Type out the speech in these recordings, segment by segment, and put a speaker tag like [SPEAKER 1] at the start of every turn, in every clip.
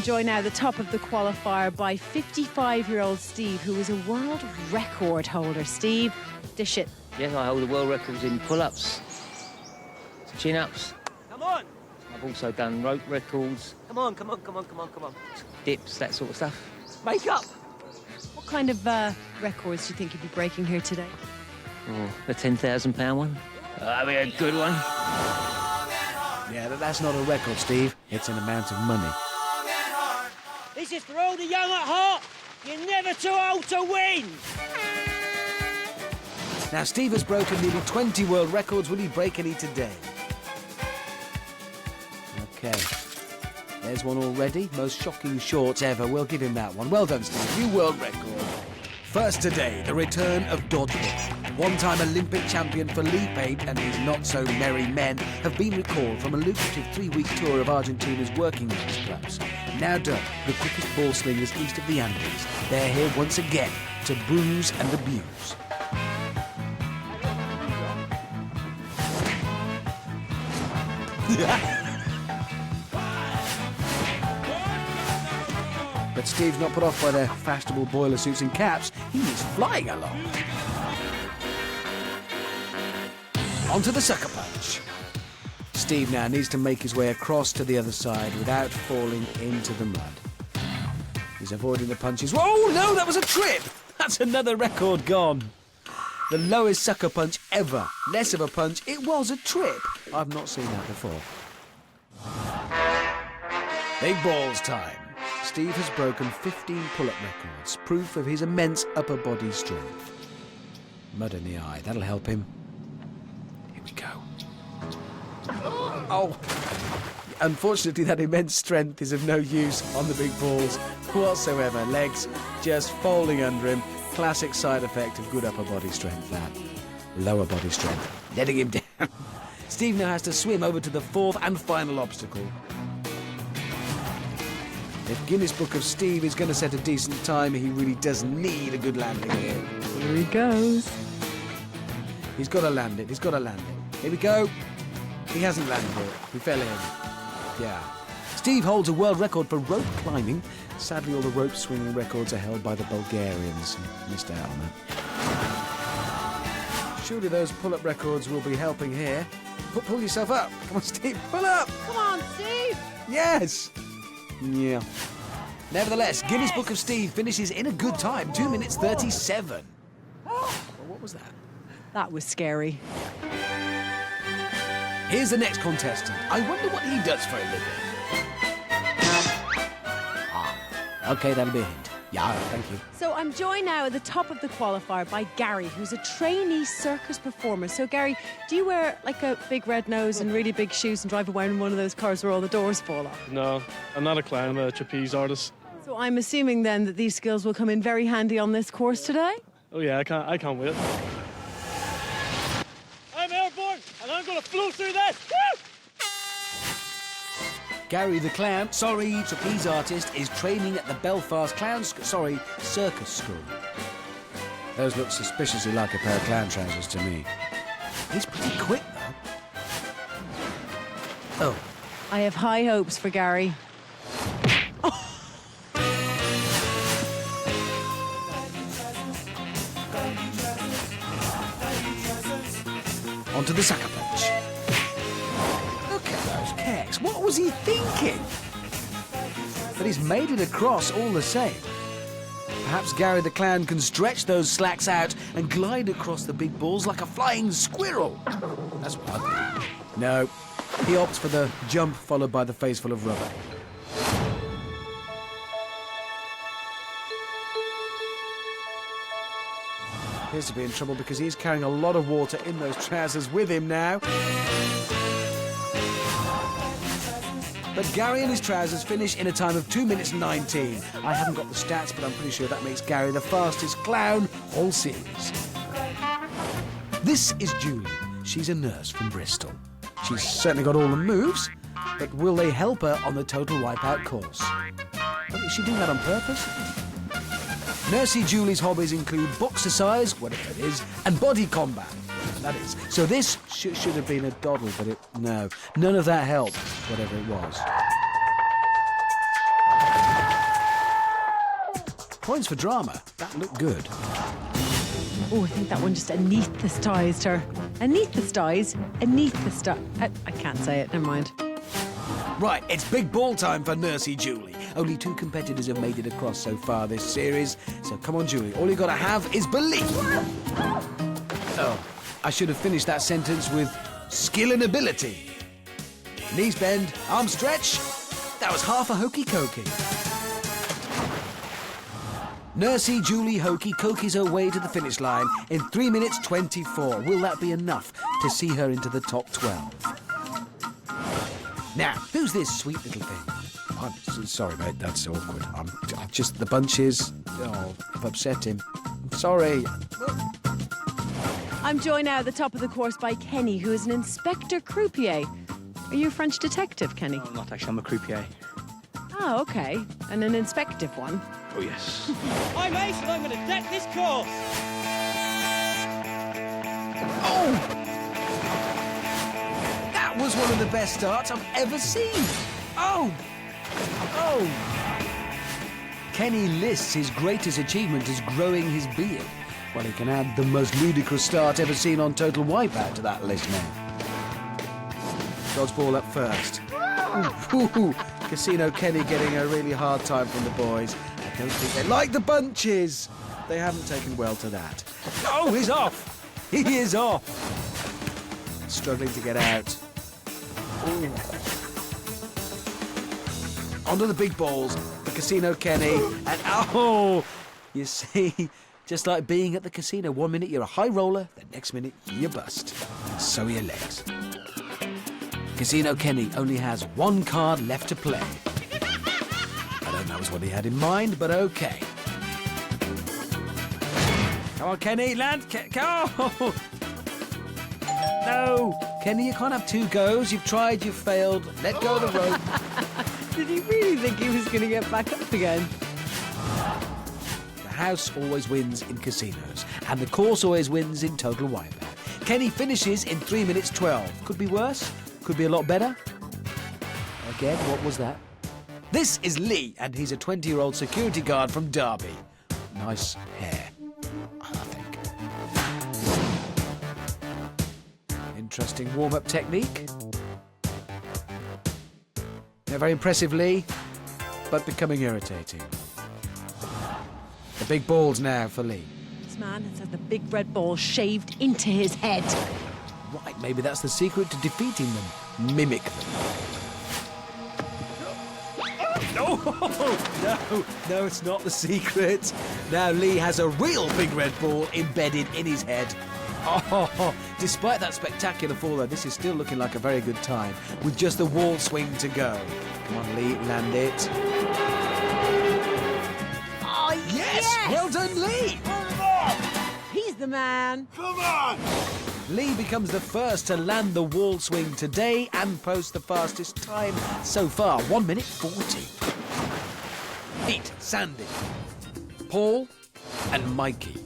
[SPEAKER 1] joined now at the top of the qualifier by 55-year-old Steve, who is a world record holder. Steve, dish it.
[SPEAKER 2] Yes, I hold the world records in pull-ups, chin-ups.
[SPEAKER 3] Come on!
[SPEAKER 2] I've also done rope records.
[SPEAKER 3] Come on.
[SPEAKER 2] Dips, that sort of stuff.
[SPEAKER 3] Make up!
[SPEAKER 1] What kind of records do you think you'd be breaking here today?
[SPEAKER 2] Oh, the £10,000 one. That'd be a good one.
[SPEAKER 4] Yeah, but that's not a record, Steve. It's an amount of money.
[SPEAKER 3] This is for all the young at heart. You're never too old to win!
[SPEAKER 4] Now, Steve has broken nearly 20 world records. Will he break any today? OK. There's one already. Most shocking shorts ever. We'll give him that one. Well done, Steve. New world record. First today, the return of dodgeball. One-time Olympic champion Felipe and his not-so-merry men have been recalled from a lucrative 3-week tour of Argentina's working men's clubs. Now dubbed the quickest ball slingers east of the Andes, they're here once again to bruise and abuse. But Steve's not put off by their fashionable boiler suits and caps. He's flying along. Onto the sucker punch. Steve now needs to make his way across to the other side without falling into the mud. He's avoiding the punches. Oh, no, that was a trip! That's another record gone. The lowest sucker punch ever. Less of a punch, it was a trip. I've not seen that before. Big balls time. Steve has broken 15 pull-up records, proof of his immense upper body strength. Mud in the eye, that'll help him. Here we go. Oh! Unfortunately, that immense strength is of no use on the big balls whatsoever. Legs just folding under him. Classic side effect of good upper body strength, that. Lower body strength, letting him down. Steve now has to swim over to the fourth and final obstacle. If Guinness Book of Steve is going to set a decent time, he really does need a good landing here.
[SPEAKER 1] Here he goes.
[SPEAKER 4] He's got to land it. He's got to land it. Here we go. He hasn't landed it. He fell in. Yeah. Steve holds a world record for rope climbing. Sadly, all the rope swinging records are held by the Bulgarians. Missed out on that. Surely those pull-up records will be helping here. Pull yourself up. Come on, Steve. Pull up.
[SPEAKER 1] Come on, Steve.
[SPEAKER 4] Yes. Yeah. Nevertheless, Guinness Book of Steve finishes in a good time. 2 minutes 37. Well, what was that?
[SPEAKER 1] That was scary.
[SPEAKER 4] Here's the next contestant. I wonder what he does for a living. OK, that'll be a hint. Yeah, thank you.
[SPEAKER 1] So I'm joined now at the top of the qualifier by Gary, who's a trainee circus performer. So, Gary, do you wear, like, a big red nose and really big shoes and drive around in one of those cars where all the doors fall off?
[SPEAKER 5] No, I'm not a clown, I'm a trapeze artist.
[SPEAKER 1] So I'm assuming, then, that these skills will come in very handy on this course today?
[SPEAKER 5] Oh, yeah, I can't wait. I'm airborne, and I'm going to float through this! Woo!
[SPEAKER 4] Gary the clown, trapeze artist, is training at the Belfast circus school. Those look suspiciously like a pair of clown trousers to me. He's pretty quick, though. Oh.
[SPEAKER 1] I have high hopes for Gary.
[SPEAKER 4] Onto the sucker punch. Look at those kecks. What was he thinking? But he's made it across all the same. Perhaps Gary the Clown can stretch those slacks out and glide across the big balls like a flying squirrel. That's one. No, he opts for the jump followed by the face full of rubber. Appears to be in trouble because he's carrying a lot of water in those trousers with him now. But Gary and his trousers finish in a time of 2 minutes 19. I haven't got the stats, but I'm pretty sure that makes Gary the fastest clown all series. This is Julie. She's a nurse from Bristol. She's certainly got all the moves, but will they help her on the total Wipeout course? Is she doing that on purpose? Nursey Julie's hobbies include boxercise, whatever it is, and body combat, that is. So this should have been a doddle, but no, none of that helped, whatever it was. Points for drama. That looked good.
[SPEAKER 1] Oh, I think that one just anaesthetised her. Anaesthetised? I can't say it, never mind.
[SPEAKER 4] Right, it's big ball time for Nursey Julie. Only 2 competitors have made it across so far this series. So come on, Julie. All you got to have is belief. Oh, I should have finished that sentence with skill and ability. Knees bend, arm stretch. That was half a hokey cokey. Nursey Julie Hokey cokies her way to the finish line in 3 minutes 24. Will that be enough to see her into the top 12? Now, who's this sweet little thing? I'm sorry, mate, that's awkward. I'm just the bunches. Oh, I've upset him. I'm sorry.
[SPEAKER 1] I'm joined now at the top of the course by Kenny, who is an inspector croupier. Are you a French detective, Kenny?
[SPEAKER 2] No, I'm not actually. I'm a croupier.
[SPEAKER 1] Oh, OK. And an inspective one.
[SPEAKER 2] Oh, yes.
[SPEAKER 3] I'm Ace and I'm going to deck this course.
[SPEAKER 4] Oh! That was one of the best starts I've ever seen. Oh! Oh! Kenny lists his greatest achievement as growing his beard. Well, he can add the most ludicrous start ever seen on Total Wipeout to that list now. Dodgeball up first. Ooh, Casino Kenny getting a really hard time from the boys. I don't think they like the bunches. They haven't taken well to that. Oh, he's off. He is off. Struggling to get out. Ooh. Onto the big balls. The Casino Kenny. And oh, you see, just like being at the casino. 1 minute you're a high roller, the next minute you bust. So are your legs. Casino Kenny only has 1 card left to play. I don't know what he had in mind, but okay. Come on, Kenny, land. Go! No, Kenny, you can't have 2 goes. You've tried, you've failed. Let go of the rope.
[SPEAKER 1] Did he really think he was going to get back up again?
[SPEAKER 4] The house always wins in casinos, and the course always wins in Total Wipeout. Kenny finishes in 3 minutes 12. Could be worse. Could be a lot better. Again, what was that? This is Lee, and he's a 20-year-old security guard from Derby. Nice hair, I think. Interesting warm-up technique. Yeah, very impressive, Lee, but becoming irritating. The big balls now for Lee.
[SPEAKER 1] This man has had the big red ball shaved into his head.
[SPEAKER 4] Right, maybe that's the secret to defeating them. Mimic them. No, it's not the secret. Now Lee has a real big red ball embedded in his head. Oh, despite that spectacular fall, though, this is still looking like a very good time, with just the wall swing to go. Come on, Lee, land it.
[SPEAKER 1] Oh,
[SPEAKER 4] Yes! Well done, Lee!
[SPEAKER 1] He's the man.
[SPEAKER 5] Come on!
[SPEAKER 4] Lee becomes the first to land the wall swing today and post the fastest time so far, 1 minute 40. Pete, Sandy, Paul and Mikey.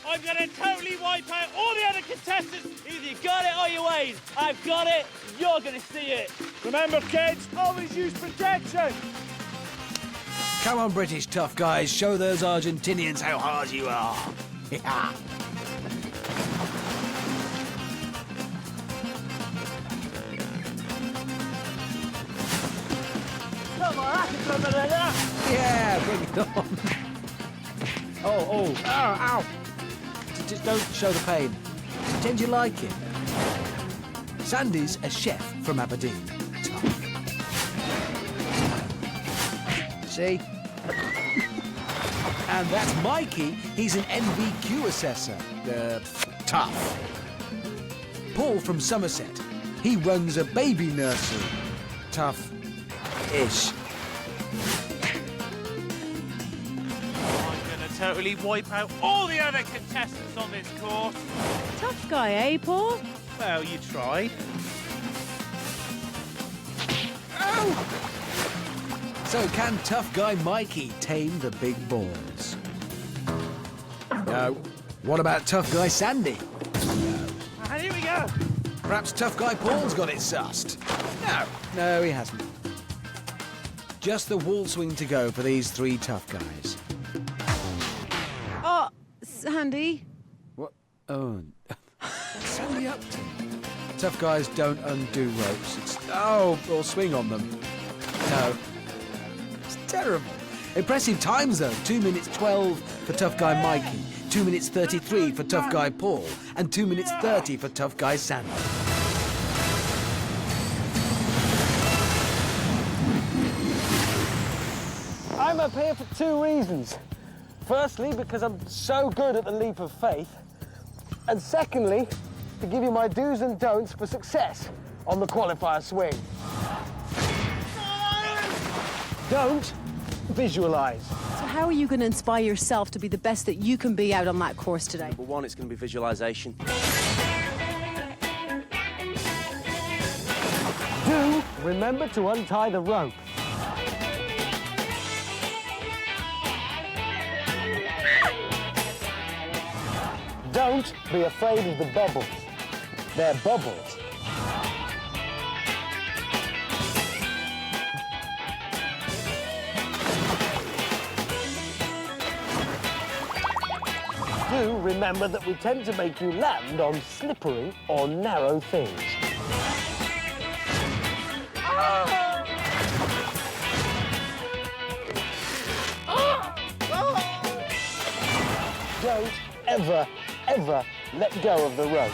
[SPEAKER 3] I'm going to totally wipe out all the other contestants. Either you got it or you ain't. I've got it. You're going to see it.
[SPEAKER 5] Remember, kids, always use protection.
[SPEAKER 4] Come on, British tough guys, show those Argentinians how hard you are. Yeah.
[SPEAKER 3] Come on, I can go better than that.
[SPEAKER 4] Yeah, bring it on. Oh, ow. Just don't show the pain. Pretend you like it. Sandy's a chef from Aberdeen. See? And that's Mikey. He's an NVQ assessor. Tough. Paul from Somerset. He runs a baby nursery. Tough-ish.
[SPEAKER 3] I'm going to totally wipe out all the other contestants on this course.
[SPEAKER 1] Tough guy, eh, Paul?
[SPEAKER 3] Well, you tried.
[SPEAKER 4] So can tough guy Mikey tame the big balls? No. What about tough guy Sandy?
[SPEAKER 3] And here we go.
[SPEAKER 4] Perhaps tough guy Paul's got it sussed. No, he hasn't. Just the wall swing to go for these three tough guys.
[SPEAKER 1] Oh, Sandy.
[SPEAKER 4] What? Oh. What's Sandy up to? Tough guys don't undo ropes. Or swing on them. No. It's terrible. Impressive times, though. 2 minutes 12 for tough guy Mikey, 2 minutes 33 for tough guy Paul, and 2 minutes 30 for tough guy Sandy.
[SPEAKER 6] I'm up here for two reasons. Firstly, because I'm so good at the leap of faith. And secondly, to give you my do's and don'ts for success on the qualifier swing. Don't visualise.
[SPEAKER 1] So how are you going to inspire yourself to be the best that you can be out on that course today?
[SPEAKER 7] Number one, it's going to be visualisation.
[SPEAKER 6] Do remember to untie the rope. Don't be afraid of the bubbles. They're bubbles. Do remember that we tend to make you land on slippery or narrow things. Don't ever let go of the rope.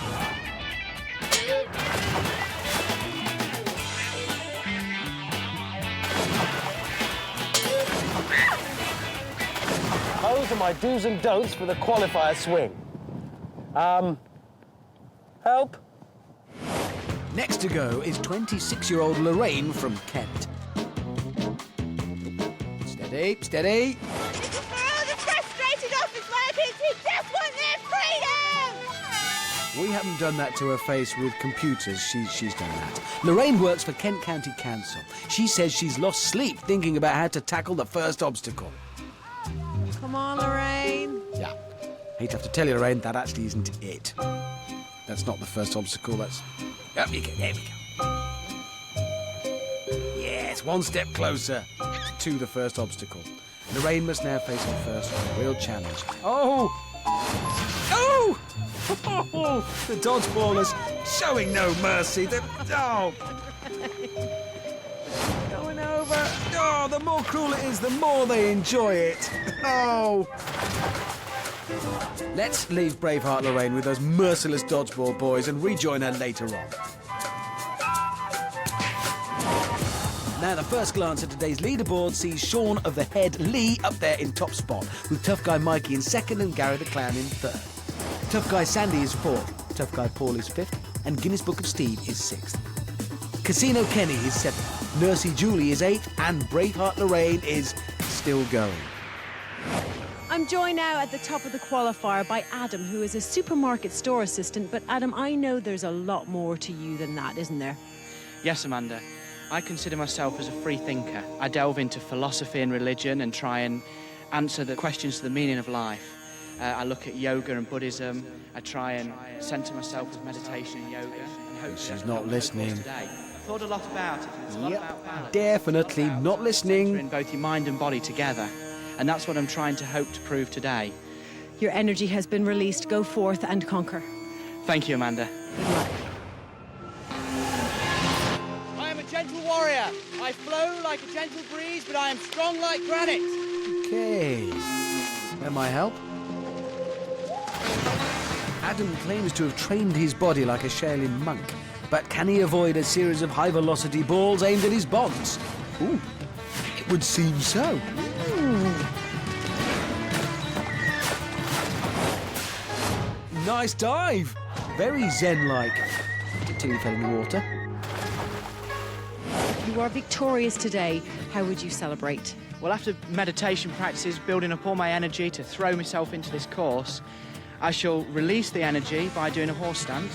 [SPEAKER 6] Those are my do's and don'ts for the qualifier swing. Help?
[SPEAKER 4] Next to go is 26-year-old Lorraine from Kent. Steady, steady. We haven't done that to her face with computers. She's done that. Lorraine works for Kent County Council. She says she's lost sleep thinking about how to tackle the first obstacle.
[SPEAKER 1] Come on, Lorraine.
[SPEAKER 4] Yeah. Hate to have to tell you, Lorraine, that actually isn't it. That's not the first obstacle, that's... Up you go, there we go. Yes, one step closer to the first obstacle. Lorraine must now face the first real challenge. Oh! Oh! Oh! The dodgeballers showing no mercy. Oh! Going over. Oh, the more cruel it is, the more they enjoy it. Oh! Let's leave Braveheart Lorraine with those merciless dodgeball boys and rejoin her later on. Now, the first glance at today's leaderboard sees Sean of the Head Lee up there in top spot, with tough guy Mikey in second and Gary the Clown in third. Tough guy Sandy is fourth, tough guy Paul is fifth, and Guinness Book of Steve is sixth. Casino Kenny is seventh, Nursey Julie is eighth, and Braveheart Lorraine is still going.
[SPEAKER 1] I'm joined now at the top of the qualifier by Adam, who is a supermarket store assistant. But Adam, I know there's a lot more to you than that, isn't there?
[SPEAKER 8] Yes, Amanda. I consider myself as a free thinker. I delve into philosophy and religion and try and answer the questions to the meaning of life. I look at yoga and Buddhism. I try and centre myself with meditation and yoga. And hope
[SPEAKER 4] She's not listening.
[SPEAKER 8] I thought a lot about it. It's a lot about balance.
[SPEAKER 4] Definitely not listening.
[SPEAKER 8] Centering both your mind and body together. And that's what I'm trying to hope to prove today.
[SPEAKER 1] Your energy has been released. Go forth and conquer.
[SPEAKER 8] Thank you, Amanda.
[SPEAKER 1] Good luck.
[SPEAKER 3] I am a gentle warrior. I flow like a gentle breeze, but I am strong like granite.
[SPEAKER 4] Okay. Am I help? Adam claims to have trained his body like a Shaolin monk, but can he avoid a series of high-velocity balls aimed at his bonds? Ooh, it would seem so. Nice dive. Very zen-like. Until he fell in the water.
[SPEAKER 1] If you are victorious today, how would you celebrate?
[SPEAKER 8] Well, after meditation practices, building up all my energy to throw myself into this course, I shall release the energy by doing a horse stance.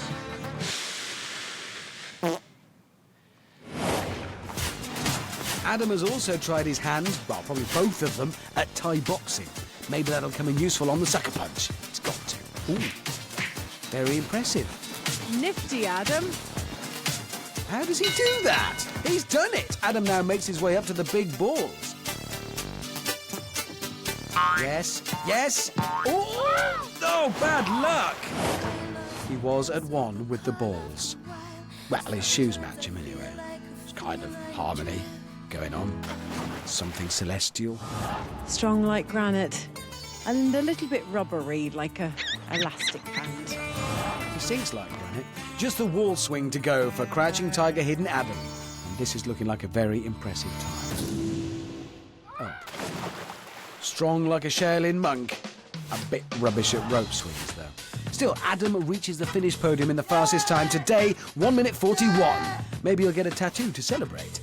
[SPEAKER 4] Adam has also tried his hand, well, probably both of them, at Thai boxing. Maybe that'll come in useful on the sucker punch. It's got to. Ooh. Very impressive.
[SPEAKER 1] Nifty, Adam.
[SPEAKER 4] How does he do that? He's done it. Adam now makes his way up to the big balls. Yes, yes. Oh, no, bad luck. He was at one with the balls. Well, his shoes match him anyway. It's kind of harmony going on. Something celestial.
[SPEAKER 1] Strong like granite. And a little bit rubbery, like a elastic band.
[SPEAKER 4] He sinks like granite. Just the wall swing to go for Crouching Tiger, Hidden Adam. And this is looking like a very impressive time. Oh. Strong like a Shaolin monk. A bit rubbish at rope swings, though. Still, Adam reaches the finish podium in the fastest time today, 1 minute 41. Maybe he'll get a tattoo to celebrate.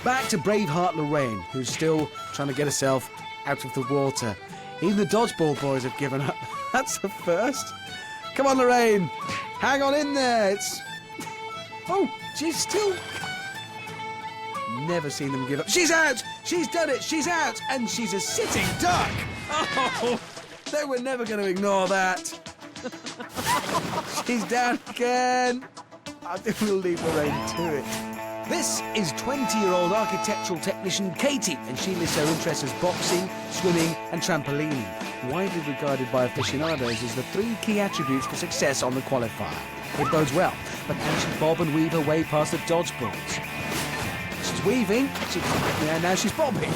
[SPEAKER 4] Back to Braveheart Lorraine, who's still trying to get herself out of the water. Even the dodgeball boys have given up. That's the first. Come on, Lorraine. Hang on in there. It's... Oh, she's still... Never seen them give up. She's out! She's done it! She's out! And she's a sitting duck! Oh, they were never going to ignore that. She's down again. I think we'll leave Lorraine to it. This is 20-year-old architectural technician Katie, and she lists her interests as boxing, swimming and trampolining, widely regarded by aficionados as the 3 key attributes for success on the qualifier. It bodes well, but can she bob and weave her way past the dodgeballs? She's weaving, now she's bobbing.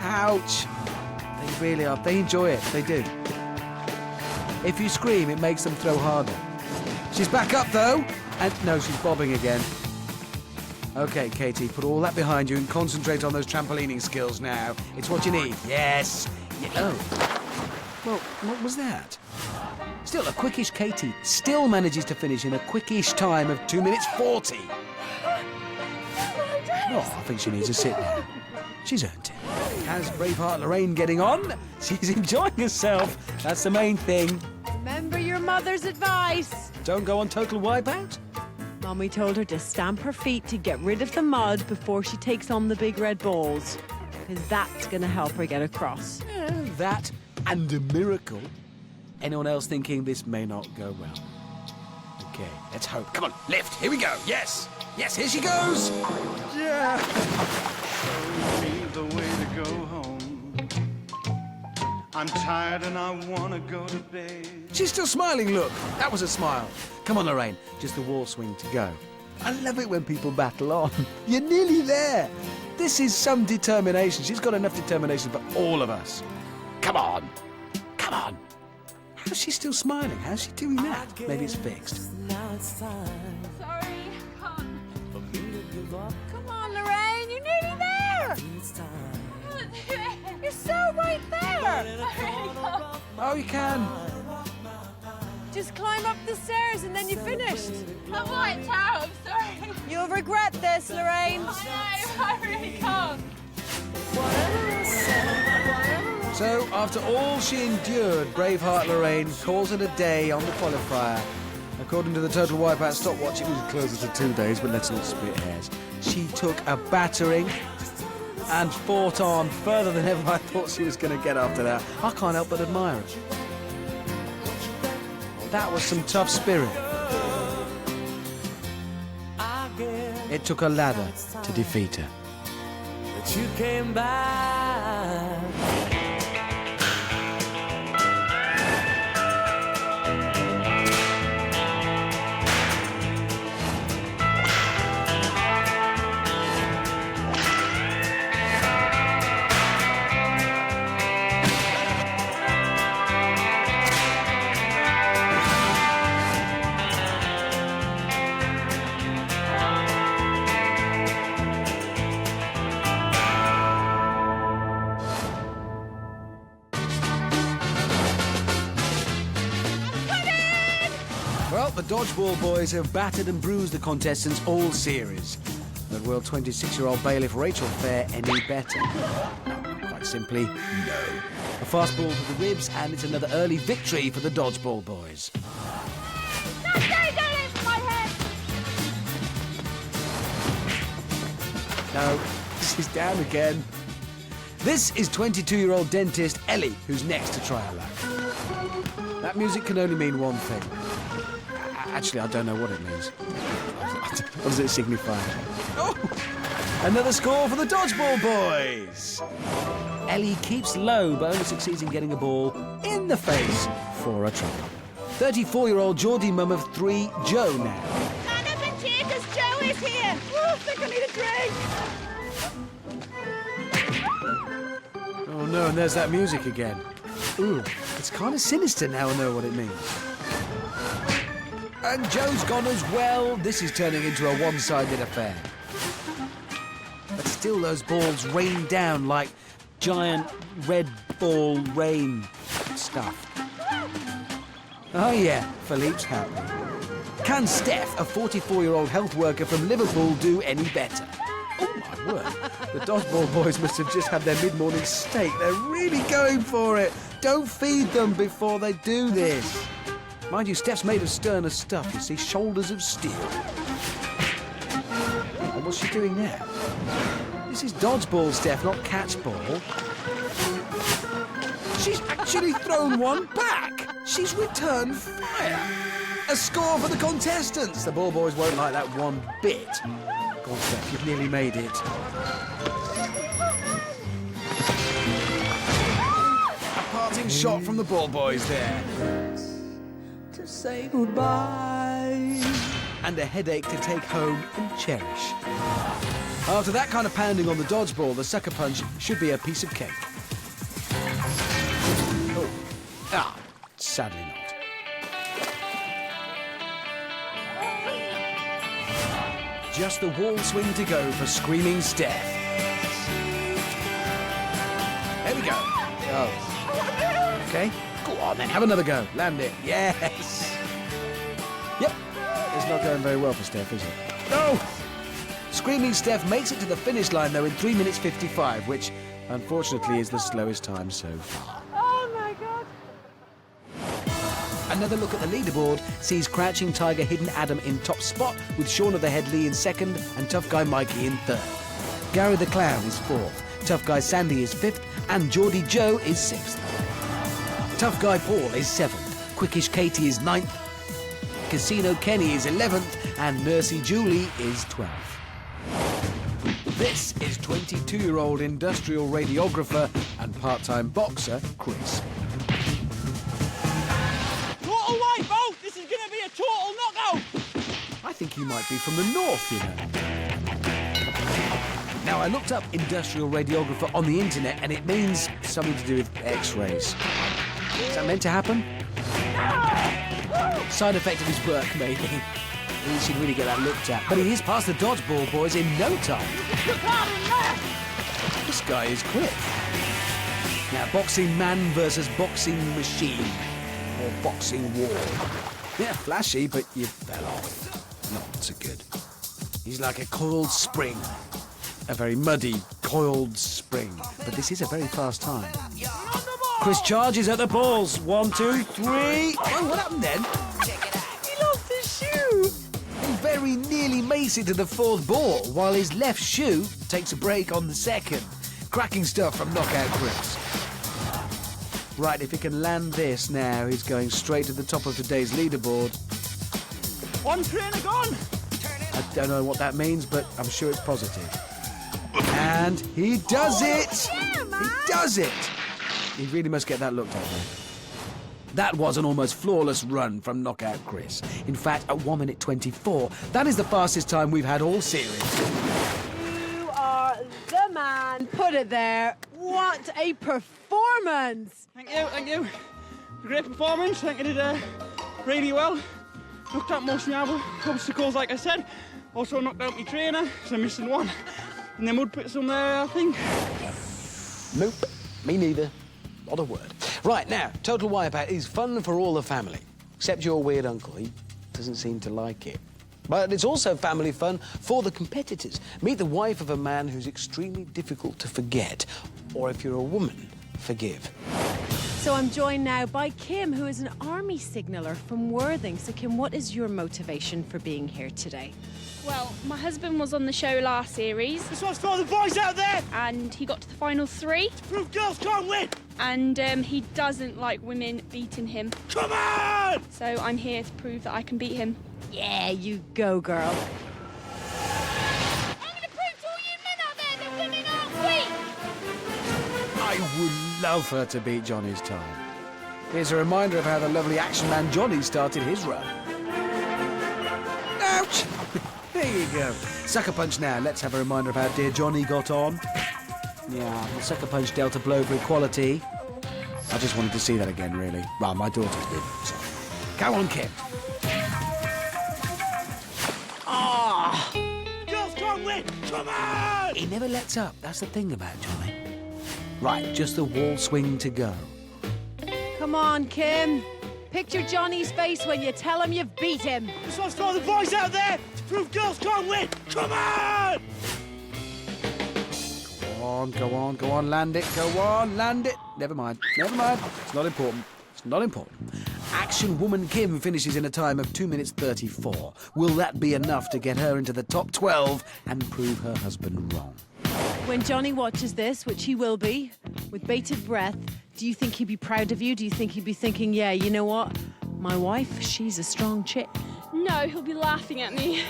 [SPEAKER 4] Ouch. They really are. They enjoy it. They do. If you scream, it makes them throw harder. She's back up, though. And no, she's bobbing again. OK, Katie, put all that behind you and concentrate on those trampolining skills now. It's what you need. Yes. Oh. Well, what was that? Still, a quickish Katie still manages to finish in a quickish time of 2 minutes 40. Oh, I think she needs a sit now. She's earned it. How's Braveheart Lorraine getting on? She's enjoying herself. That's the main thing.
[SPEAKER 1] Remember your mother's advice.
[SPEAKER 4] Don't go on total wipeout.
[SPEAKER 1] Mommy told her to stamp her feet to get rid of the mud before she takes on the big red balls. Because that's going to help her get across.
[SPEAKER 4] Yeah, that and a miracle. Anyone else thinking this may not go well? OK, let's hope. Come on, lift. Here we go. Yes. Yes, here she goes. Yeah.
[SPEAKER 9] Show me the way to go home. I'm tired and I want to go to bed.
[SPEAKER 4] She's still smiling, look. That was a smile. Come on, Lorraine. Just the wall swing to go. I love it when people battle on. You're nearly there. This is some determination. She's got enough determination for all of us. Come on. Come on. How's she still smiling? How's she doing that? Maybe it's fixed.
[SPEAKER 1] Now it's time. Sorry, I can't. Come on, Lorraine. You're nearly there. You're so right there.
[SPEAKER 4] Oh, you can.
[SPEAKER 1] Just climb up the stairs and then you're finished.
[SPEAKER 10] I'm wiped out, I'm sorry.
[SPEAKER 1] You'll regret this, Lorraine.
[SPEAKER 10] I really can't.
[SPEAKER 4] So, after all she endured, Braveheart Lorraine calls it a day on the qualifier. According to the Total Wipeout stopwatch, it was closer to 2 days, but let's not split hairs. She took a battering and fought on further than ever I thought she was going to get after that. I can't help but admire her. That was some tough spirit. It took a ladder to defeat her.
[SPEAKER 11] But you came back.
[SPEAKER 4] Well, the Dodgeball Boys have battered and bruised the contestants all series. But will 26-year-old bailiff Rachel fare any better? No, quite simply, no. A fastball to the ribs, and it's another early victory for the Dodgeball Boys. No, she's down again. This is 22-year-old dentist Ellie, who's next to try her luck. That music can only mean one thing. Actually, I don't know what it means. What does it signify? Oh! Another score for the dodgeball boys! Ellie keeps low, but only succeeds in getting a ball in the face for a trouble. 34-year-old Geordie mum of 3, Jo now.
[SPEAKER 10] Stand up and cheer, because Joe is here. Oh, I think I need a drink.
[SPEAKER 4] Oh no, and there's that music again. Ooh, it's kind of sinister now I know what it means. And Joe's gone as well. This is turning into a one-sided affair. But still those balls rain down like giant red ball rain stuff. Oh yeah, Philippe's happy. Can Steph, a 44-year-old health worker from Liverpool, do any better? Oh my word, the dodgeball boys must have just had their mid-morning steak. They're really going for it. Don't feed them before they do this. Mind you, Steph's made of sterner stuff, you see, shoulders of steel. And what's she doing now? This is dodgeball, Steph, not catchball. She's actually thrown one back. She's returned fire. A score for the contestants. The ball boys won't like that one bit. Go on, Steph, you've nearly made it. A parting shot from the ball boys there.
[SPEAKER 11] To say goodbye.
[SPEAKER 4] And a headache to take home and cherish. After that kind of pounding on the dodgeball, the sucker punch should be a piece of cake. Oh. Ah, sadly not. Just the wall swing to go for Screaming Steph. There we go. Oh. Okay. Go on then, have another go. Land it. Yes. Yep. It's not going very well for Steph, is it? No! Screaming Steph makes it to the finish line, though, in 3 minutes 55, which, unfortunately, is the slowest time so far.
[SPEAKER 10] Oh, my God.
[SPEAKER 4] Another look at the leaderboard sees Crouching Tiger Hidden Adam in top spot, with Shaun of the Head Lee in second and Tough Guy Mikey in third. Gary the Clown is fourth, Tough Guy Sandy is fifth, and Geordie Joe is sixth. Tough Guy Paul is seventh, Quickish Katie is ninth, Casino Kenny is 11th, and Nursey Julie is 12th. This is 22-year-old industrial radiographer and part-time boxer, Chris.
[SPEAKER 3] Total wipeout! This is going to be a total knockout!
[SPEAKER 4] I think he might be from the north, you know. Now, I looked up industrial radiographer on the internet, and it means something to do with X-rays. Is that meant to happen? Side effect of his work, maybe. He should really get that looked at. But he is past the dodgeball boys in no time. This guy is quick. Now, boxing man versus boxing machine. Or boxing war. Yeah, flashy, but you fell off. Not so good. He's like a coiled spring. A very muddy, coiled spring. But this is a very fast time. Chris charges at the balls. 1, 2, 3. Oh, what happened then? He lost his shoe. He very nearly makes it to the fourth ball, while his left shoe takes a break on the second. Cracking stuff from Knockout Chris. Right, if he can land this now, he's going straight to the top of today's leaderboard.
[SPEAKER 3] One trainer gone!
[SPEAKER 4] I don't know what that means, but I'm sure it's positive. And he does it! He does it! He really must get that looked at, though. That was an almost flawless run from Knockout Chris. In fact, at 1 minute 24, that is the fastest time we've had all series.
[SPEAKER 1] You are the man. Put it there. What a performance!
[SPEAKER 3] Thank you, thank you. Great performance. I think I did really well. Knocked out most of the obstacles, like I said. Also knocked out my trainer, so I'm missing one. And then mud pits on there, I think.
[SPEAKER 4] Nope, me neither. Not a word. Right, now, Total Wipeout is fun for all the family. Except your weird uncle. He doesn't seem to like it. But it's also family fun for the competitors. Meet the wife of a man who's extremely difficult to forget. Or if you're a woman, forgive.
[SPEAKER 1] So I'm joined now by Kim, who is an army signaller from Worthing. So Kim, what is your motivation for being here today?
[SPEAKER 10] Well, my husband was on the show last series.
[SPEAKER 3] This one's for the boys out there!
[SPEAKER 10] And he got to the final 3.
[SPEAKER 3] Proof girls can't win!
[SPEAKER 10] And he doesn't like women beating him.
[SPEAKER 3] Come on!
[SPEAKER 5] on!
[SPEAKER 10] So I'm here to prove that I can beat him.
[SPEAKER 1] Yeah, you go, girl.
[SPEAKER 10] I'm going to prove to all you men out there that women aren't weak!
[SPEAKER 4] I would love her to beat Johnny's time. Here's a reminder of how the lovely action man Johnny started his run. Ouch! There you go. Sucker punch now. Let's have a reminder of how dear Johnny got on. Yeah, the sucker punch dealt a blow for equality. I just wanted to see that again, really. Well, my daughters did, so. Go on, Kim. Ah!
[SPEAKER 5] Girls can't win! Come on!
[SPEAKER 4] He never lets up. That's the thing about Johnny. Right, just the wall swing to go.
[SPEAKER 1] Come on, Kim. Picture Johnny's face when you tell him you've beat him.
[SPEAKER 5] This one's for the boys out there to prove girls can't win! Come on!
[SPEAKER 4] Go on, go on, go on, land it, go on, land it. Never mind, never mind. It's not important. It's not important. Action woman Kim finishes in a time of 2 minutes 34. Will that be enough to get her into the top 12 and prove her husband wrong?
[SPEAKER 1] When Johnny watches this, which he will be, with bated breath, do you think he'd be proud of you? Do you think he'd be thinking, yeah, you know what? My wife, she's a strong chick.
[SPEAKER 10] No, he'll be laughing at me.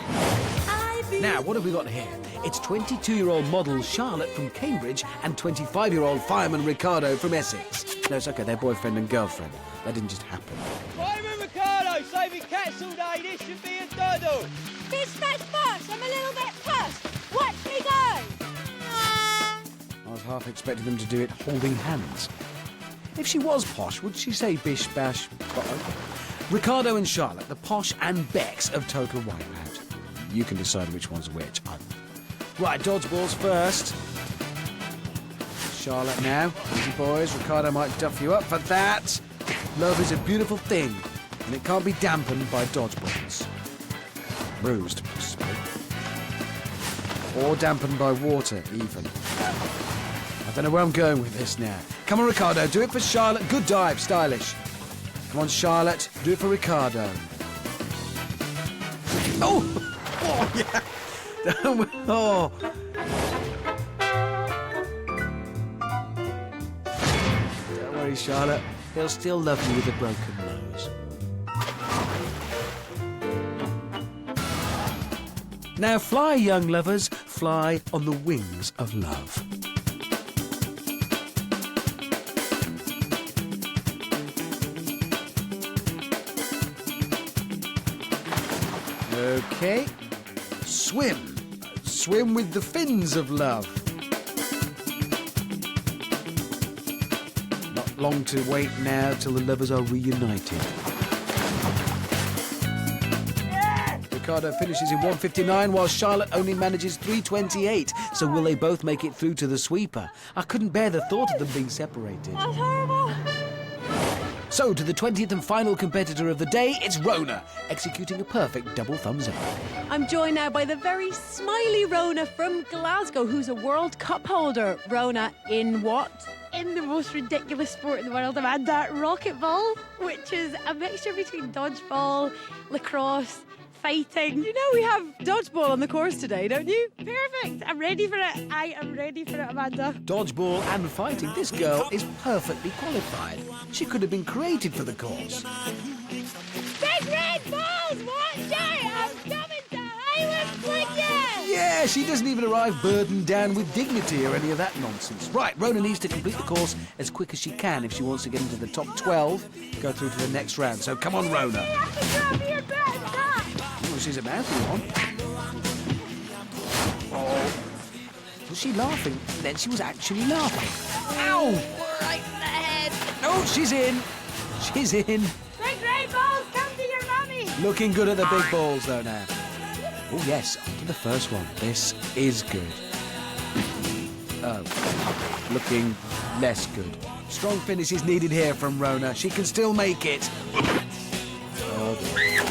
[SPEAKER 4] Now, what have we got here? It's 22-year-old model Charlotte from Cambridge and 25-year-old fireman Ricardo from Essex. No, it's okay, they're boyfriend and girlfriend. That didn't just happen.
[SPEAKER 5] Fireman Ricardo, saving cats all day. This should be a doddle.
[SPEAKER 10] This match first, I'm a little bit pissed. Watch me go!
[SPEAKER 4] I was half expecting them to do it holding hands. If she was posh, would she say bish, bash, bottom? Ricardo and Charlotte, the posh and Becks of Total Wipeout. You can decide which one's which. Right, dodgeballs first. Charlotte now. Easy boys, Ricardo might duff you up for that. Love is a beautiful thing, and it can't be dampened by dodgeballs. Bruised, possibly. Or dampened by water, even. I don't know where I'm going with this now. Come on, Ricardo, do it for Charlotte. Good dive, stylish. Come on, Charlotte, do it for Ricardo. Oh! Oh, yeah! Oh! Don't worry, Charlotte. He'll still love you with a broken nose. Now fly, young lovers. Fly on the wings of love. Okay. Swim. Swim with the fins of love. Not long to wait now till the lovers are reunited. Ricardo finishes in 1:59 while Charlotte only manages 3:28. So will they both make it through to the sweeper? I couldn't bear the thought of them being separated.
[SPEAKER 10] That's horrible.
[SPEAKER 4] So, to the 20th and final competitor of the day, it's Rona, executing a perfect double thumbs up.
[SPEAKER 1] I'm joined now by the very smiley Rona from Glasgow, who's a World Cup holder. Rona, in what?
[SPEAKER 12] In the most ridiculous sport in the world, Amanda, racquetball, which is a mixture between dodgeball, lacrosse, fighting.
[SPEAKER 1] You know we have dodgeball on the course today, don't you?
[SPEAKER 12] Perfect. I'm ready for it. I am ready for it, Amanda.
[SPEAKER 4] Dodgeball and fighting. This girl is perfectly qualified. She could have been created for the course.
[SPEAKER 10] Big red balls, watch out! I'm coming to Highland with you!
[SPEAKER 4] Yeah, she doesn't even arrive burdened down with dignity or any of that nonsense. Right, Rona needs to complete the course as quick as she can if she wants to get into the top 12, go through to the next round. So come on, Rona. Oh, she's a mouthy one. Oh. Was she laughing? Then she was actually laughing. Ow!
[SPEAKER 10] Right in the head!
[SPEAKER 4] Oh, she's in. She's in.
[SPEAKER 10] Big red balls, come to your mummy!
[SPEAKER 4] Looking good at the big balls, though, now. Oh, yes, on to the first one. This is good. Oh, looking less good. Strong finish is needed here from Rona. She can still make it. Oh, dear.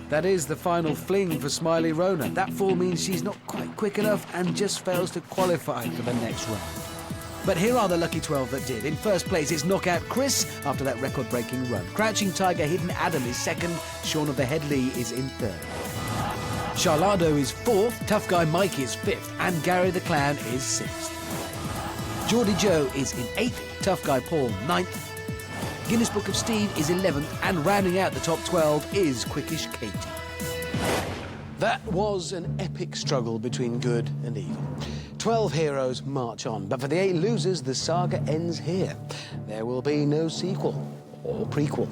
[SPEAKER 4] That is the final fling for Smiley Rona. That fall means she's not quite quick enough and just fails to qualify for the next round. But here are the lucky 12 that did. In first place, it's Knockout Chris after that record-breaking run. Crouching Tiger Hidden Adam is second. Shaun of the Head Lee is in third. Charlado is fourth. Tough Guy Mike is fifth. And Gary the Clown is sixth. Geordie Joe is in eighth. Tough Guy Paul ninth. Guinness Book of Steve is 11th, and rounding out the top 12 is Quickish Katie.
[SPEAKER 6] That was an epic struggle between good and evil. 12 heroes march on, but for the 8 losers, the saga ends here. There will be no sequel or prequel.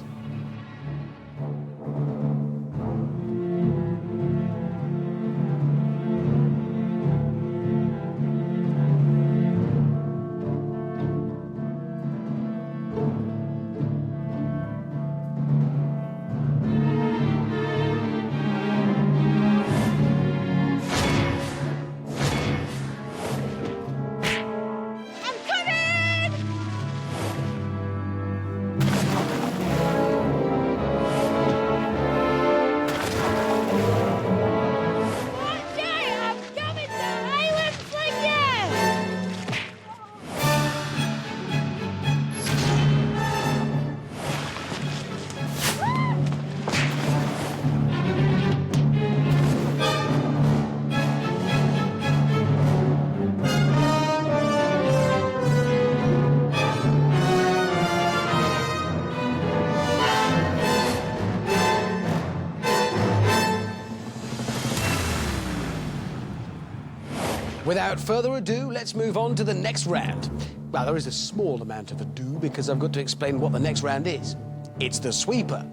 [SPEAKER 6] Without further ado, let's move on to the next round. Well, there is a small amount of ado because I've got to explain what the next round is. It's the sweeper.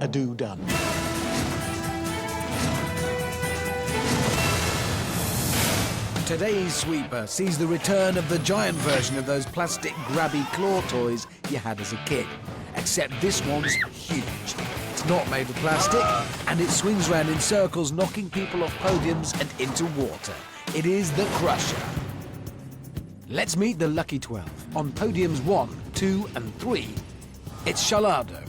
[SPEAKER 6] Ado done.
[SPEAKER 4] Today's sweeper sees the return of the giant version of those plastic grabby claw toys you had as a kid. Except this one's huge. It's not made of plastic, and it swings round in circles, knocking people off podiums and into water. It is the Crusher. Let's meet the lucky 12. On podiums 1, 2 and 3, it's Shalado,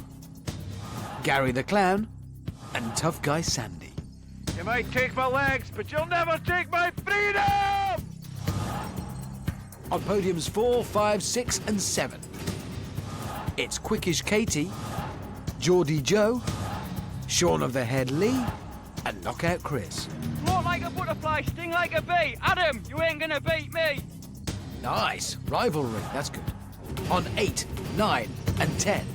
[SPEAKER 4] Gary the Clown and Tough Guy Sandy.
[SPEAKER 5] You might take my legs, but you'll never take my freedom!
[SPEAKER 4] On podiums 4, 5, 6 and 7, it's Quickish Katie, Geordie Joe, Shaun of the Head Lee and Knockout Chris.
[SPEAKER 3] Float like a butterfly, sting like a bee. Adam, you ain't gonna beat me.
[SPEAKER 4] Nice. Rivalry. That's good. On 8, 9 and 10,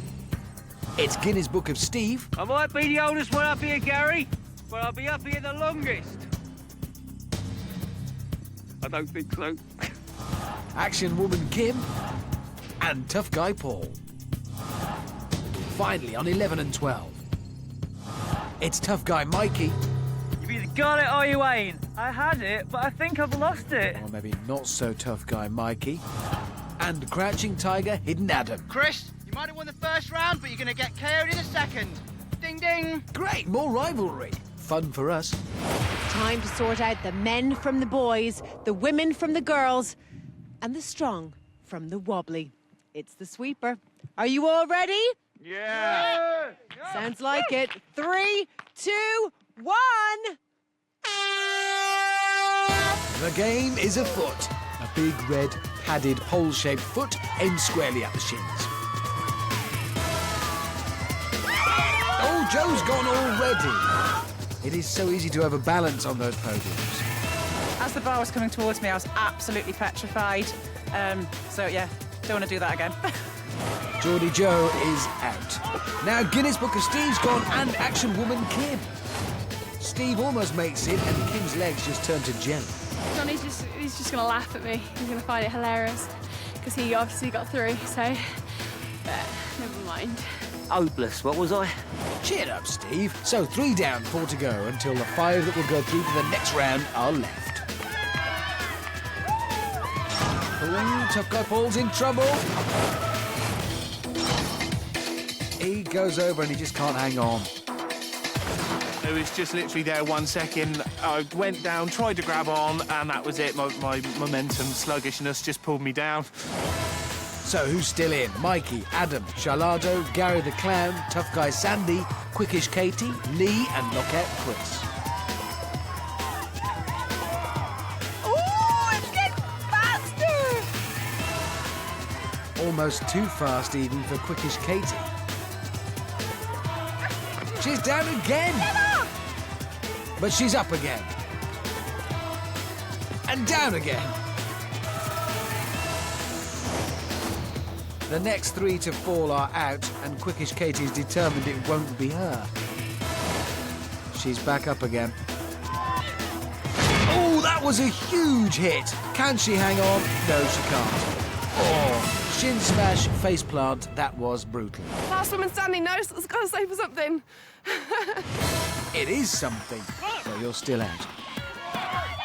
[SPEAKER 4] it's Guinness Book of Steve.
[SPEAKER 3] I might be the oldest one up here, Gary, but I'll be up here the longest. I don't think so.
[SPEAKER 4] Action Woman Kim and Tough Guy Paul. Finally, on 11 and 12, it's Tough Guy Mikey.
[SPEAKER 3] You've either got it or you ain't. I had it, but I think I've lost it.
[SPEAKER 4] Or maybe not so Tough Guy Mikey. And Crouching Tiger Hidden Adam.
[SPEAKER 13] Chris, you might have won the first round, but you're going to get KO'd in the second. Ding, ding.
[SPEAKER 4] Great, more rivalry. Fun for us.
[SPEAKER 1] Time to sort out the men from the boys, the women from the girls, and the strong from the wobbly. It's the sweeper. Are you all ready?
[SPEAKER 3] Yeah!
[SPEAKER 1] Sounds like it. 3, 2, 1.
[SPEAKER 4] The game is afoot. A big red padded pole-shaped foot aimed squarely at the shins. Oh, Joe's gone already. It is so easy to overbalance on those podiums.
[SPEAKER 14] As the bar was coming towards me, I was absolutely petrified. So yeah, don't want to do that again.
[SPEAKER 4] Geordie Joe is out. Now Guinness Book of Steve's gone and Action Woman Kim. Steve almost makes it and Kim's legs just turn to jelly.
[SPEAKER 12] Johnny's just going to laugh at me. He's going to find it hilarious because he obviously got through, so never mind.
[SPEAKER 2] Hopeless, what was I?
[SPEAKER 4] Cheer up, Steve. So 3 down, 4 to go until the 5 that will go through to the next round are left. Ooh, Tough Guy Paul's in trouble. He goes over and he just can't hang on.
[SPEAKER 15] It was just literally there 1 second. I went down, tried to grab on, and that was it. My momentum sluggishness just pulled me down.
[SPEAKER 4] So who's still in? Mikey, Adam, Shalado, Gary the Clown, Tough Guy Sandy, Quickish Katie, Lee and Knockout Chris.
[SPEAKER 10] Oh, it's getting faster!
[SPEAKER 4] Almost too fast even for Quickish Katie. She's down again. But she's up again. And down again. The next 3 to fall are out, and Quickish Katie is determined it won't be her. She's back up again. Oh, that was a huge hit. Can she hang on? No, she can't. Oh, shin smash, face plant. That was brutal.
[SPEAKER 16] Last woman standing, no, it's got to say for something.
[SPEAKER 4] It is something. So you're still out.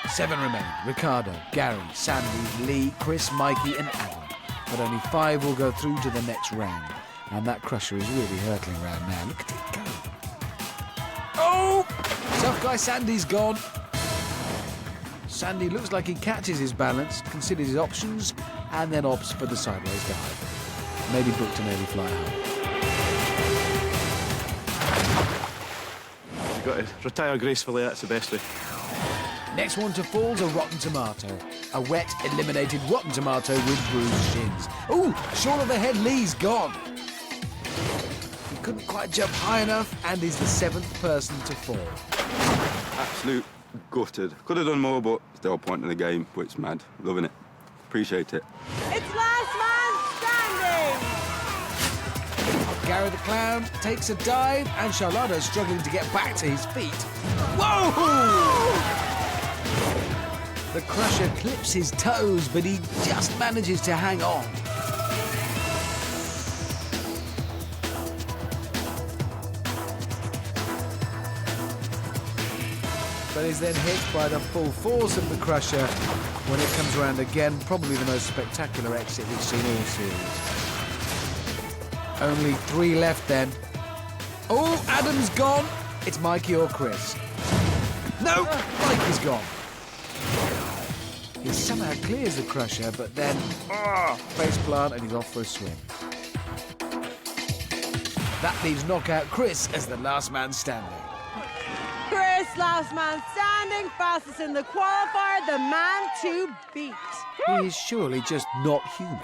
[SPEAKER 4] 7 remain. Ricardo, Gary, Sandy, Lee, Chris, Mikey and Adam. But only 5 will go through to the next round. And that crusher is really hurtling around now. Look at it go. Oh! Tough guy Sandy's gone. Sandy looks like he catches his balance, considers his options, and then opts for the sideways dive. Maybe booked an early flight home.
[SPEAKER 17] You've got to retire gracefully, that's the best way.
[SPEAKER 4] Next one to fall's a rotten tomato. A wet, eliminated rotten tomato with bruised shins. Ooh, short of the head, Lee's gone. He couldn't quite jump high enough and is the 7th person to fall.
[SPEAKER 18] Absolute gutted. Could have done more, but still a point in the game, but it's mad. Loving it. Appreciate it.
[SPEAKER 10] It's last man standing.
[SPEAKER 4] Gary the Clown takes a dive and Charlotte's struggling to get back to his feet. Whoa! The crusher clips his toes, but he just manages to hang on. But is then hit by the full force of the crusher when it comes around again. Probably the most spectacular exit we've seen all series. Only 3 left then. Oh, Adam's gone. It's Mikey or Chris. No, Mikey's gone. He somehow clears the crusher, but then face plant and he's off for a swim. That leaves knockout Chris as the last man standing.
[SPEAKER 10] Chris, last man standing, fastest in the qualifier, the man to beat.
[SPEAKER 4] He is surely just not human.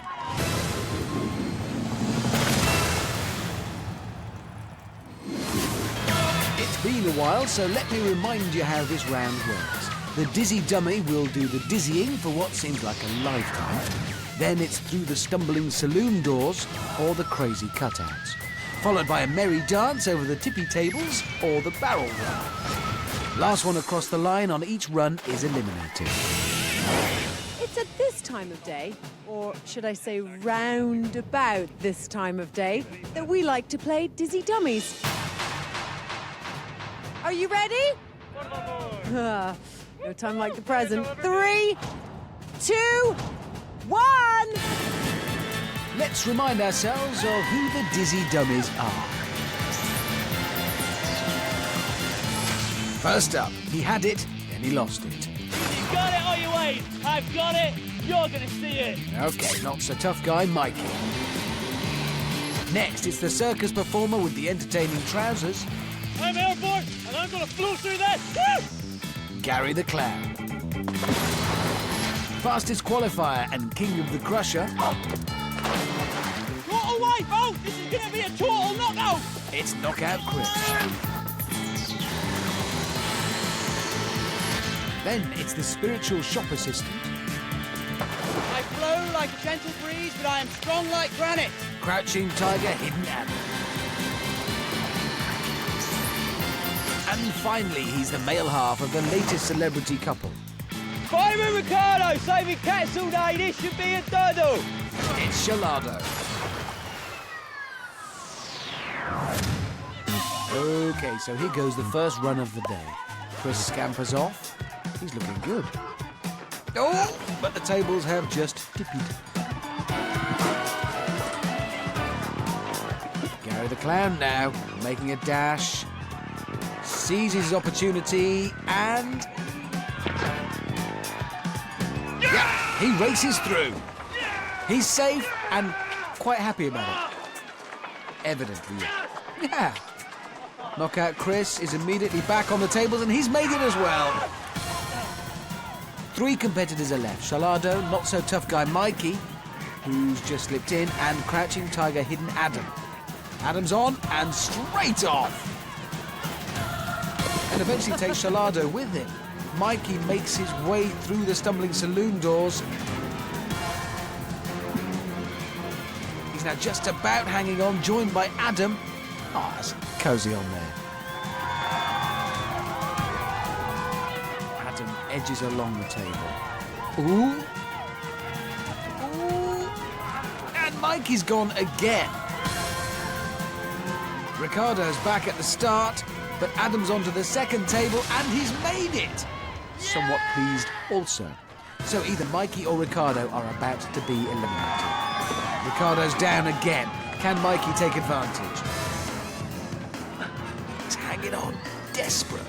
[SPEAKER 4] It's been a while, so let me remind you how this round works. The dizzy dummy will do the dizzying for what seems like a lifetime. Then it's through the stumbling saloon doors or the crazy cutouts. Followed by a merry dance over the tippy tables or the barrel run. Last one across the line on each run is eliminated.
[SPEAKER 1] It's at this time of day, or should I say round about this time of day, that we like to play Dizzy Dummies. Are you ready? No time like the present. 3, 2, 1.
[SPEAKER 4] Let's remind ourselves of who the Dizzy Dummies are. First up, he had it, then he lost it.
[SPEAKER 5] You've got it or you ain't. I've got it. You're going to see it.
[SPEAKER 4] Okay, not so tough guy, Mikey. Next, it's the circus performer with the entertaining trousers.
[SPEAKER 5] I'm airborne, and I'm going to flow through this. Woo!
[SPEAKER 4] Gary the Clown. Fastest qualifier and king of the crusher.
[SPEAKER 5] Total wipeout! This is going to be a total knockout!
[SPEAKER 4] It's knockout Chris. Then it's the spiritual shop assistant.
[SPEAKER 13] I flow like a gentle breeze, but I am strong like granite.
[SPEAKER 4] Crouching tiger, hidden Adam. And finally, he's the male half of the latest celebrity couple.
[SPEAKER 5] Byram Ricardo saving cats all day. This should be a doddle.
[SPEAKER 4] It's Shalado. Okay, so here goes the first run of the day. Chris scampers off. He's looking good. Oh, but the tables have just tippied. Gary the Clown now, making a dash. Seizes his opportunity and... Yeah, he races through. He's safe and quite happy about it. Evidently, yeah. Knockout Chris is immediately back on the tables and he's made it as well. 3 competitors are left. Shalado, not so tough guy Mikey, who's just slipped in, and crouching tiger hidden Adam. Adam's on and straight off. And eventually takes Shalado with him. Mikey makes his way through the stumbling saloon doors. He's now just about hanging on, joined by Adam. Oh, that's cosy on there. Adam edges along the table. Ooh. Ooh. And Mikey's gone again. Ricardo's back at the start, but Adam's onto the second table and he's made it. Somewhat pleased also. So either Mikey or Ricardo are about to be eliminated. Ricardo's down again. Can Mikey take advantage? He's hanging on, desperate.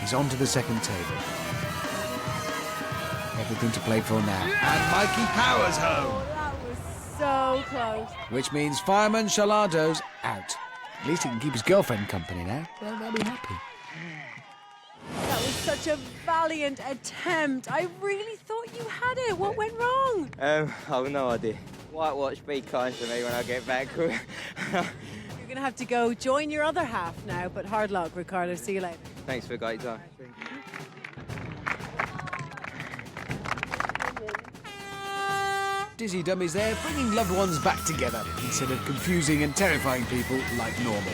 [SPEAKER 4] He's on to the second table. Everything to play for now. And Mikey powers home.
[SPEAKER 1] That was so close.
[SPEAKER 4] Which means Fireman Shalado's out. At least he can keep his girlfriend company now. They'll be happy.
[SPEAKER 1] That was such a valiant attempt. I really thought you had it. What went wrong?
[SPEAKER 2] I've no idea. Whitewash, be kind to me when I get back.
[SPEAKER 1] You're going to have to go join your other half now, but hard luck, Ricardo. See you later.
[SPEAKER 2] Thanks for a great time.
[SPEAKER 4] Dizzy Dummies there, bringing loved ones back together instead of confusing and terrifying people like normal.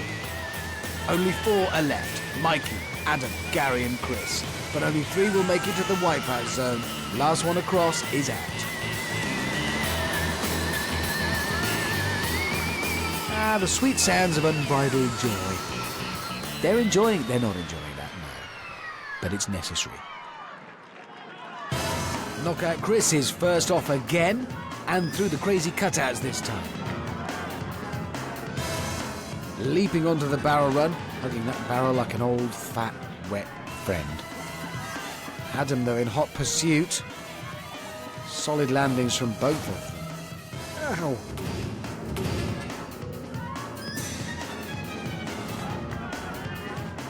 [SPEAKER 4] Only 4 are left. Mikey, Adam, Gary and Chris. But only 3 will make it to the wipeout zone. Last one across is out. Ah, the sweet sounds of unbridled joy. They're not enjoying that now. But it's necessary. Knockout Chris is first off again, and through the crazy cutouts this time. Leaping onto the barrel run, hugging that barrel like an old, fat, wet friend. Adam, though, in hot pursuit. Solid landings from both of them. Ow.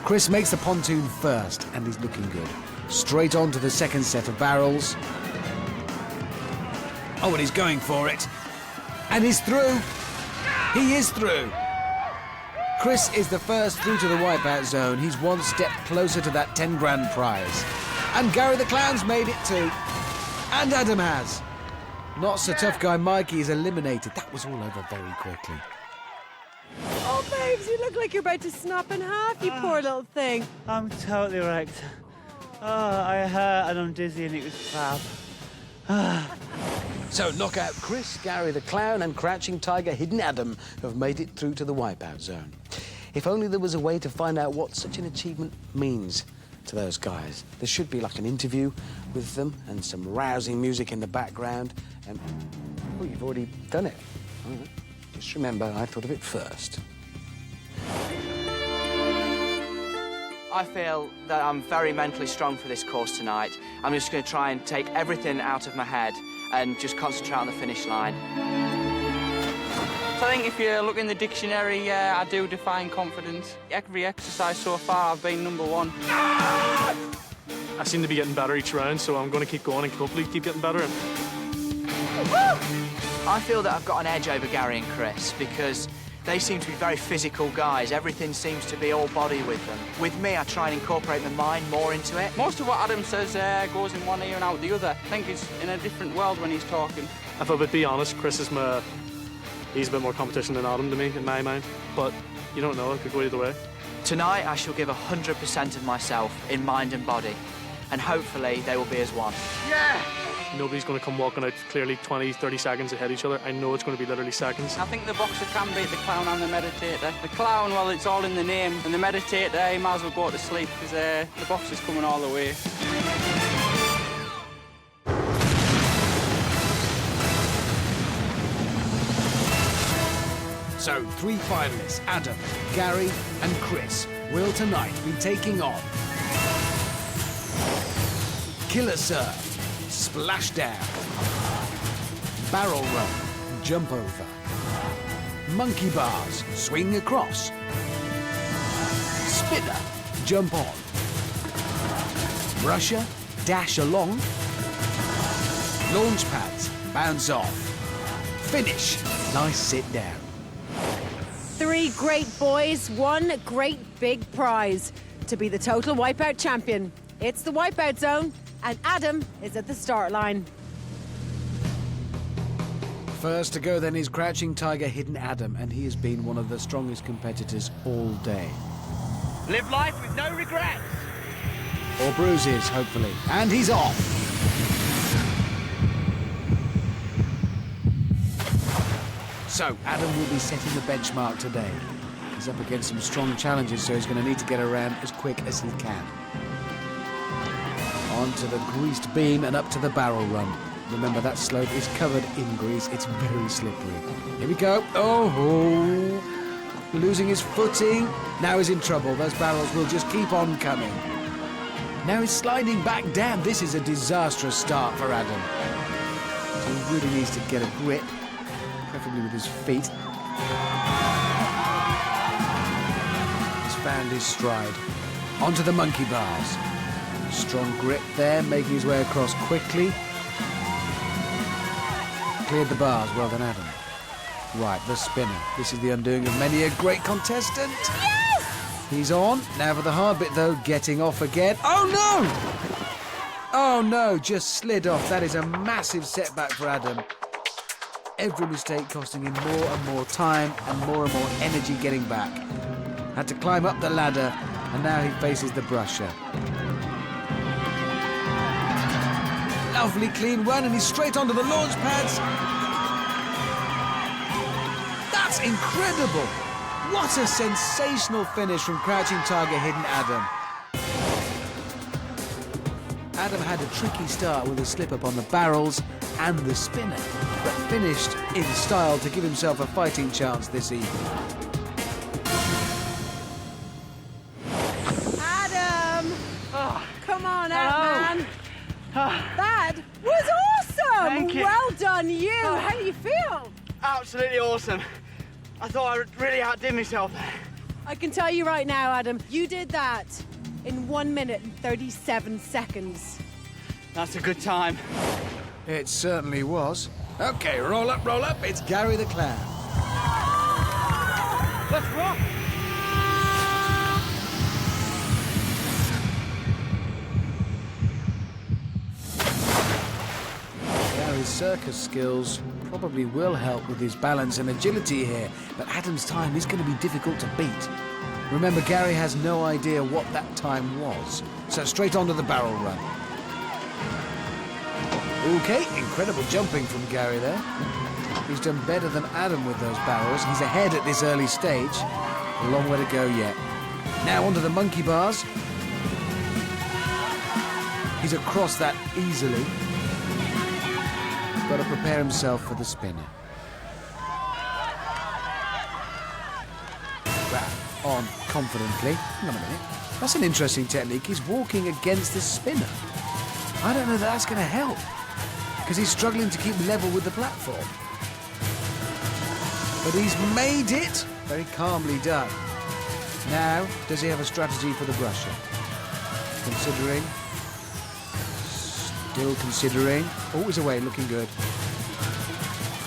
[SPEAKER 4] Chris makes the pontoon first, and he's looking good. Straight on to the second set of barrels. Oh, and he's going for it. And he's through. He is through. Chris is the first through to the wipeout zone. He's one step closer to that 10 grand prize. And Gary the Clown's made it too. And Adam has. Not so tough guy Mikey is eliminated. That was all over very quickly.
[SPEAKER 1] Oh, babes, you look like you're about to snap in half, you poor little thing.
[SPEAKER 19] I'm totally wrecked. Oh, I hurt and I'm dizzy and it was crap.
[SPEAKER 4] So, knockout Chris, Gary the Clown and Crouching Tiger Hidden Adam have made it through to the wipeout zone. If only there was a way to find out what such an achievement means to those guys. There should be like an interview with them and some rousing music in the background. And oh, you've already done it. All right. Just remember, I thought of it first.
[SPEAKER 8] I feel that I'm very mentally strong for this course tonight. I'm just going to try and take everything out of my head and just concentrate on the finish line.
[SPEAKER 20] So I think if you look in the dictionary, I do define confidence. Every exercise so far, I've been #1.
[SPEAKER 17] I seem to be getting better each round, so I'm going to keep going and hopefully keep getting better.
[SPEAKER 8] I feel that I've got an edge over Gary and Chris because they seem to be very physical guys. Everything seems to be all body with them. With me, I try and incorporate my mind more into it.
[SPEAKER 20] Most of what Adam says goes in one ear and out the other. I think he's in a different world when he's talking.
[SPEAKER 17] If I would be honest, Chris is he's a bit more competition than Adam to me, in my mind. But you don't know, it could go either way.
[SPEAKER 8] Tonight, I shall give 100% of myself in mind and body. And hopefully, they will be as one.
[SPEAKER 20] Yeah!
[SPEAKER 17] Nobody's going to come walking out clearly 20, 30 seconds ahead of each other. I know it's going to be literally seconds.
[SPEAKER 20] I think the boxer can beat the clown and the meditator. The clown, well, it's all in the name. And the meditator, he might as well go to sleep because the boxer's coming all the way.
[SPEAKER 4] So, 3 finalists, Adam, Gary and Chris, will tonight be taking on Killer Surf, Splashdown, Barrel Run, Jump Over, Monkey Bars, Swing Across, Spinner, Jump On, Brusher, Dash Along, Launch Pads, Bounce Off, Finish, Nice Sit Down.
[SPEAKER 1] 3 great boys, 1 great big prize to be the total Wipeout champion. It's the Wipeout Zone. And Adam is at the start line.
[SPEAKER 4] First to go then is Crouching Tiger, Hidden Adam, and he has been one of the strongest competitors all day.
[SPEAKER 13] Live life with no regrets.
[SPEAKER 4] Or bruises, hopefully. And he's off. So, Adam will be setting the benchmark today. He's up against some strong challenges, so he's going to need to get around as quick as he can. Onto the greased beam and up to the barrel run. Remember, that slope is covered in grease. It's very slippery. Here we go. Oh, losing his footing. Now he's in trouble. Those barrels will just keep on coming. Now he's sliding back down. This is a disastrous start for Adam. So he really needs to get a grip, preferably with his feet. He's found his stride. Onto the monkey bars. Strong grip there, making his way across quickly. Cleared the bars. Well done, Adam. Right, the spinner. This is the undoing of many a great contestant.
[SPEAKER 10] Yes!
[SPEAKER 4] He's on. Now for the hard bit, though, getting off again. Oh, no! Oh, no, just slid off. That is a massive setback for Adam. Every mistake costing him more and more time and more energy getting back. Had to climb up the ladder, and now he faces the brusher. Lovely clean run, and he's straight onto the launch pads. That's incredible! What a sensational finish from Crouching Tiger, Hidden Adam. Adam had a tricky start with a slip-up on the barrels and the spinner, but finished in style to give himself a fighting chance this evening.
[SPEAKER 1] Adam! Come on out, man. That was awesome!
[SPEAKER 13] Thank you.
[SPEAKER 1] Well done, you! How do you feel?
[SPEAKER 13] Absolutely awesome. I thought I really outdid myself there.
[SPEAKER 1] I can tell you right now, Adam, you did that in 1 minute and 37 seconds.
[SPEAKER 13] That's a good time.
[SPEAKER 4] It certainly was. Okay, roll up, it's Gary the Clown.
[SPEAKER 13] Let's rock!
[SPEAKER 4] Gary's circus skills probably will help with his balance and agility here, but Adam's time is going to be difficult to beat. Remember, Gary has no idea what that time was, so straight onto the barrel run. Okay, incredible jumping from Gary there. He's done better than Adam with those barrels. He's ahead at this early stage. A long way to go yet. Now onto the monkey bars. He's across that easily. Got to prepare himself for the spinner. Back on confidently. Hang on a minute. That's an interesting technique. He's walking against the spinner. I don't know that that's going to help, because he's struggling to keep level with the platform. But he's made it. Very calmly done. Now, does he have a strategy for the brusher? Considering. Still considering. Always away, looking good.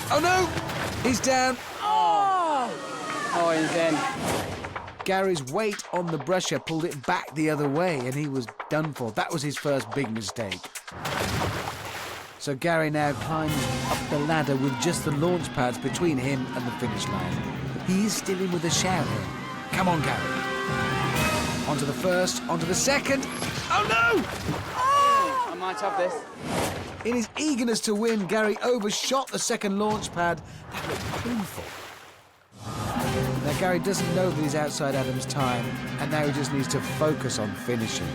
[SPEAKER 4] Oh no! He's down.
[SPEAKER 20] Oh, he's in.
[SPEAKER 4] Gary's weight on the brusher pulled it back the other way, and he was done for. That was his first big mistake. So Gary now climbs up the ladder with just the launch pads between him and the finish line. He is still in with a shout here. Come on, Gary. Onto the first, onto the second. Oh no!
[SPEAKER 20] I might have this.
[SPEAKER 4] In his eagerness to win, Gary overshot the second launch pad. That looked painful. Now, Gary doesn't know that he's outside Adam's time, and now he just needs to focus on finishing.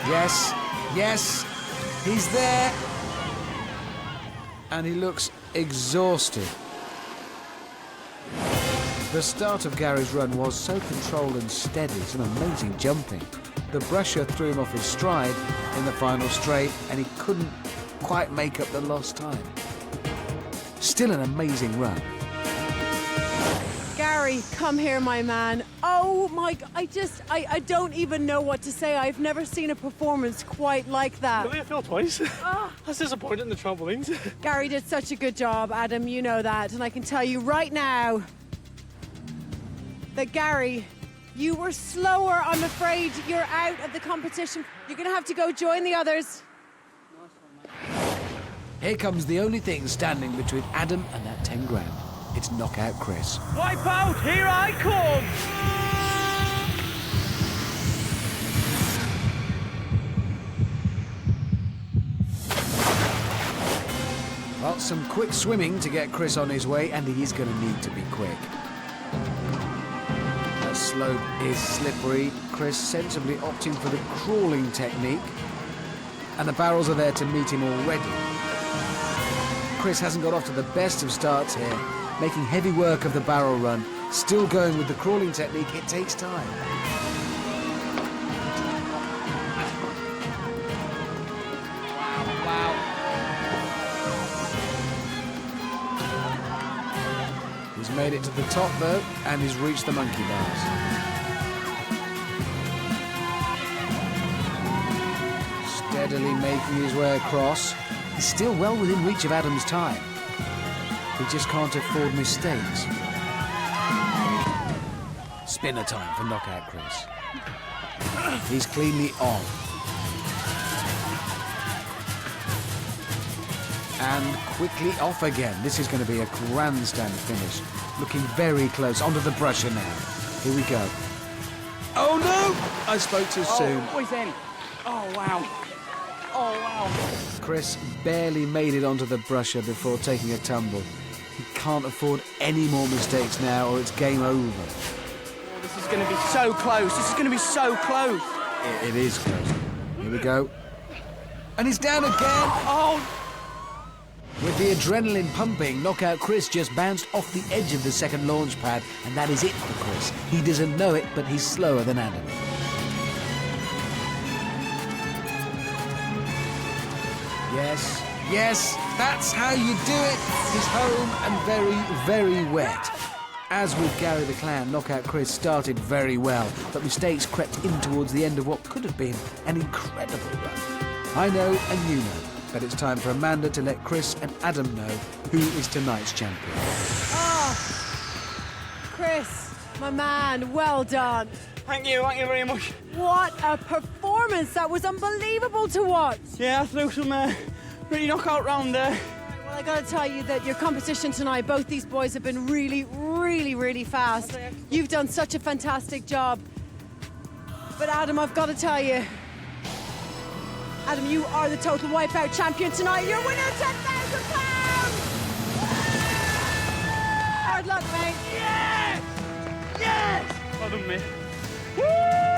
[SPEAKER 4] Yes, yes, he's there. And he looks exhausted. The start of Gary's run was so controlled and steady, some amazing jumping. The brusher threw him off his stride in the final straight, and he couldn't quite make up the lost time. Still an amazing run.
[SPEAKER 1] Gary, come here, my man. Oh my, I don't even know what to say. I've never seen a performance quite like that.
[SPEAKER 17] Really, I fell twice. That's disappointing in the trampolines.
[SPEAKER 1] Gary did such a good job, Adam, you know that. And I can tell you right now that Gary You were slower, I'm afraid. You're out of the competition. You're going to have to go join the others.
[SPEAKER 4] Here comes the only thing standing between Adam and that 10 grand. It's Knockout Chris.
[SPEAKER 5] Wipeout, here I come!
[SPEAKER 4] Well, some quick swimming to get Chris on his way, and he is going to need to be quick. The slope is slippery. Chris sensibly opting for the crawling technique, and the barrels are there to meet him already. Chris hasn't got off to the best of starts here, making heavy work of the barrel run. Still going with the crawling technique, it takes time. He's made it to the top though, and he's reached the monkey bars. Steadily making his way across. He's still well within reach of Adam's time. He just can't afford mistakes. Spinner time for Knockout Chris. He's cleanly on. And quickly off again. This is going to be a grandstand finish. Looking very close. Onto the brusher now. Here we go. Oh no! I spoke too soon.
[SPEAKER 5] Oh, he's in. Oh, wow. Oh, wow.
[SPEAKER 4] Chris barely made it onto the brusher before taking a tumble. He can't afford any more mistakes now or it's game over.
[SPEAKER 5] Oh, this is going to be so close. This is going to be so close.
[SPEAKER 4] It is close. Here we go. And he's down again.
[SPEAKER 5] Oh!
[SPEAKER 4] With the adrenaline pumping, Knockout Chris just bounced off the edge of the second launch pad, and that is it for Chris. He doesn't know it, but he's slower than Adam. Yes, yes, that's how you do it. He's home and very, very wet. As with Gary the Clown, Knockout Chris started very well, but mistakes crept in towards the end of what could have been an incredible run. I know and you know that it's time for Amanda to let Chris and Adam know who is tonight's champion.
[SPEAKER 1] Oh, Chris, my man, well done.
[SPEAKER 3] Thank you very much.
[SPEAKER 1] What a performance. That was unbelievable to watch.
[SPEAKER 3] Yeah, I threw some pretty knockout round there.
[SPEAKER 1] Well, I got to tell you that your competition tonight, both these boys have been really, really, really fast. You've done such a fantastic job. But Adam, I've got to tell you, Adam, you are the total Wipeout champion tonight. You're winning £10,000! Hard luck, mate.
[SPEAKER 3] Yes! Yes! Well done, mate.
[SPEAKER 1] Woo!